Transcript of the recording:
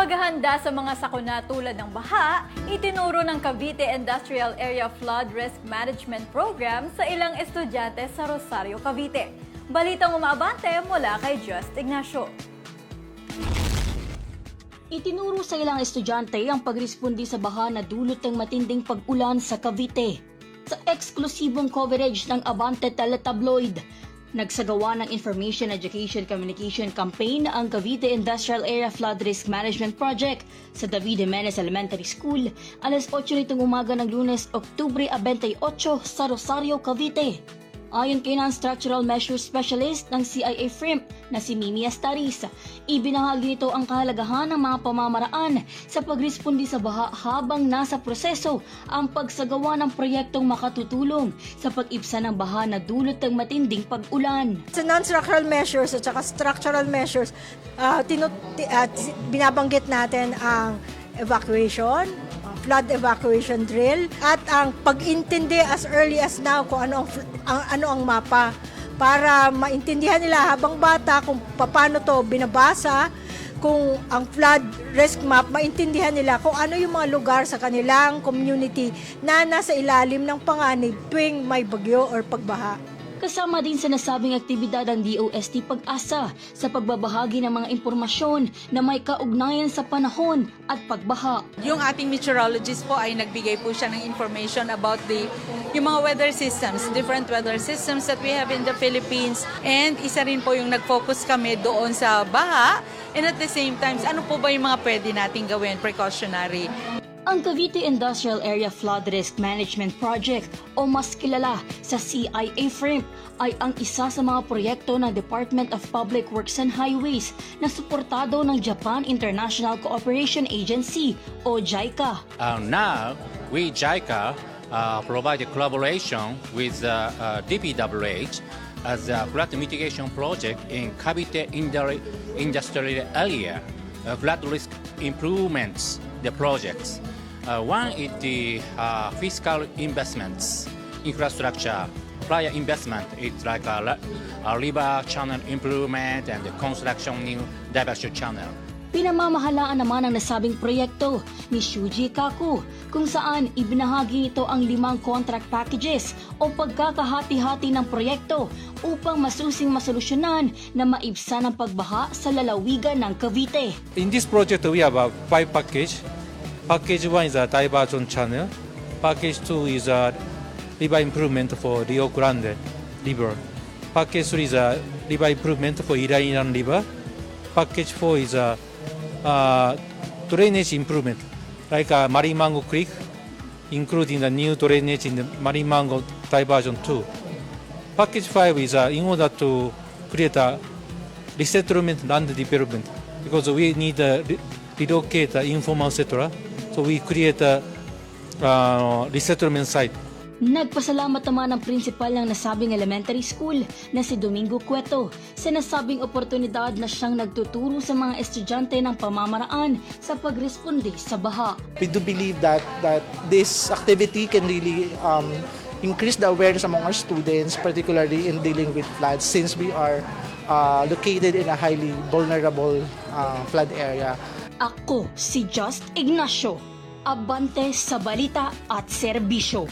paghahanda sa mga sakuna tulad ng baha, itinuro ng Cavite Industrial Area Flood Risk Management Program sa ilang estudyante sa Rosario, Cavite. Balitang umaabante mula kay Just Ignacio. Itinuro sa ilang estudyante ang pagrespondi sa baha na dulot ng matinding pag-ulan sa Cavite. Sa eksklusibong coverage ng Abante Teletabloid, nagsagawa ng Information Education Communication Campaign ang Cavite Industrial Area Flood Risk Management Project sa David Jimenez Elementary School alas 8 nitong umaga ng Lunes, Oktubre 28 sa Rosario, Cavite. Ayon kay non-structural measures specialist ng CIA FRIMP na si Mimi Astaris, ibinahagi nito ang kahalagahan ng mga pamamaraan sa pagrespondi sa baha habang nasa proseso ang pagsagawa ng proyektong makatutulong sa pag-ibsan ng baha na dulot ng matinding pag-ulan. Sa non-structural measures at saka structural measures, binabanggit natin ang evacuation, flood evacuation drill, at ang pag-intindi as early as now kung ano ang mapa para maintindihan nila habang bata kung paano to binabasa, kung ang flood risk map, maintindihan nila kung ano yung mga lugar sa kanilang community na nasa ilalim ng panganib tuwing may bagyo or pagbaha. Kasama din sa nasabing aktibidad ang DOST Pag-asa sa pagbabahagi ng mga impormasyon na may kaugnayan sa panahon at pagbaha. Yung ating meteorologist po ay nagbigay po siya ng information about yung mga weather systems, different weather systems that we have in the Philippines. And isa rin po yung nag-focus kami doon sa baha. And at the same time, ano po ba yung mga pwede nating gawin precautionary? Ang Cavite Industrial Area Flood Risk Management Project o mas kilala sa CIA FRIMP ay ang isa sa mga proyekto ng Department of Public Works and Highways na suportado ng Japan International Cooperation Agency o JICA. Now, we JICA provide a collaboration with DPWH as a flood mitigation project in Cavite Industrial Area flood risk improvements the projects. One is the fiscal investments, infrastructure. Prior investment is like a river channel improvement and the construction new diversion channel. Pinamamahalaan naman ang nasabing proyekto ni Shuji Kaku kung saan ibinahagi nito ang 5 contract packages o pagkakahati-hati ng proyekto upang masusing masolusyonan na maibsan ang pagbaha sa lalawigan ng Cavite. In this project, we have 5 packages. Package 1 is a diversion channel. Package 2 is a river improvement for Rio Grande River. Package 3 is a river improvement for Irainian River. Package 4 is a drainage improvement, like Marimango Creek, including the new drainage in the Marimango Diversion 2. Package 5 is in order to create a resettlement land development, because we need to relocate the informal settler, so we create a resettlement site. Nagpasalamat naman ang prinsipal ng nasabing elementary school na si Domingo Cueto sa nasabing oportunidad na siyang nagtuturo sa mga estudyante ng pamamaraan sa pagresponde sa baha. We do believe that this activity can really increase the awareness among our students, particularly in dealing with floods, since we are located in a highly vulnerable flood area. Ako si Just Ignacio, abante sa balita at serbisyo.